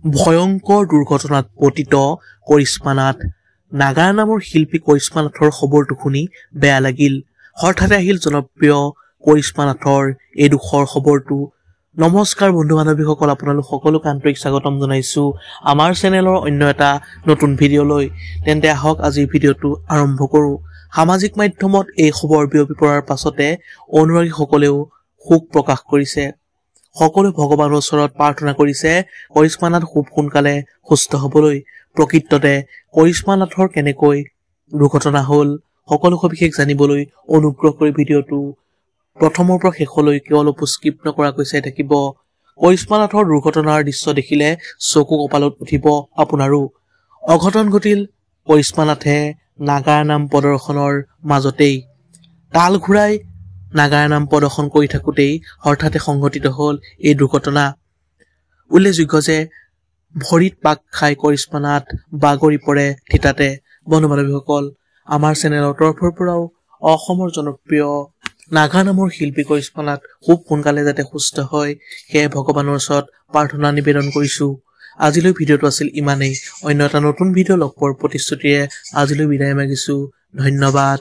ভয়ংকৰ দুৰ্ঘটনাত পতিত কৰিশ্মা নাথ। নাগাৰা নামৰ শিল্পী কৰিশ্মা নাথৰ খবৰটো শুনি বেয়া লাগিল। হঠাতে আহিল জনপ্ৰিয় কৰিশ্মা নাথৰ এই দুখৰ খবৰটো। নমস্কাৰ বন্ধু বান্ধৱীসকল, আপোনালোক সকলোকে আন্তৰিক স্বাগতম জনাইছো আমাৰ চেনেলৰ অন্য এটা নতুন ভিডিঅ'লৈ। তেন্তে আহক আজিৰ ভিডিঅ'টো আৰম্ভ কৰোঁ। সামাজিক মাধ্যমত এই খবৰ বিয়পি পৰাৰ পাছতে অনুৰাগীসকলেও শোক প্ৰকাশ কৰিছে। সকলোৱে ভগৱানৰ ওচৰত প্ৰাৰ্থনা কৰিছে কৰিশ্মা নাথ খুব সোনকালে সুস্থ হ'বলৈ। প্ৰকৃততে কৰিশ্মা নাথৰ কেনেকৈ দুৰ্ঘটনা হ'ল সকলো সবিশেষ জানিবলৈ অনুগ্ৰহ কৰি ভিডিঅ'টো প্ৰথমৰ পৰা শেষলৈকে অলপো স্কিপ নকৰাকৈ চাই থাকিব। কৰিশ্মা নাথৰ দুৰ্ঘটনাৰ দৃশ্য দেখিলে চকু কঁপালত উঠিব আপোনাৰো। অঘটন ঘটিল কৰিশ্মা নাথে নাগাৰা নাম প্ৰদৰ্শনৰ মাজতেই। তাল ঘূৰাই নাগাৰা নাম প্ৰদৰ্শন কৰি থাকোঁতেই হঠাতে সংঘটিত হ'ল এই দুৰ্ঘটনা। উল্লেখযোগ্য যে ভৰিত পাক খাই কৰিশ্মা নাথ বাগৰি পৰে থিতাতে। বন্ধু বান্ধৱীসকল, আমাৰ চেনেলৰ তৰফৰ পৰাও অসমৰ জনপ্ৰিয় নাগা নামৰ শিল্পী কৰিশ্মা নাথ খুব সোনকালে যাতে সুস্থ হয় সেয়ে ভগৱানৰ ওচৰত প্ৰাৰ্থনা নিবেদন কৰিছোঁ। আজিলৈ ভিডিঅ'টো আছিল ইমানেই। অন্য এটা নতুন ভিডিঅ' লগ পোৱাৰ প্ৰতিশ্ৰুতিৰে আজিলৈ বিদায় মাগিছোঁ। ধন্যবাদ।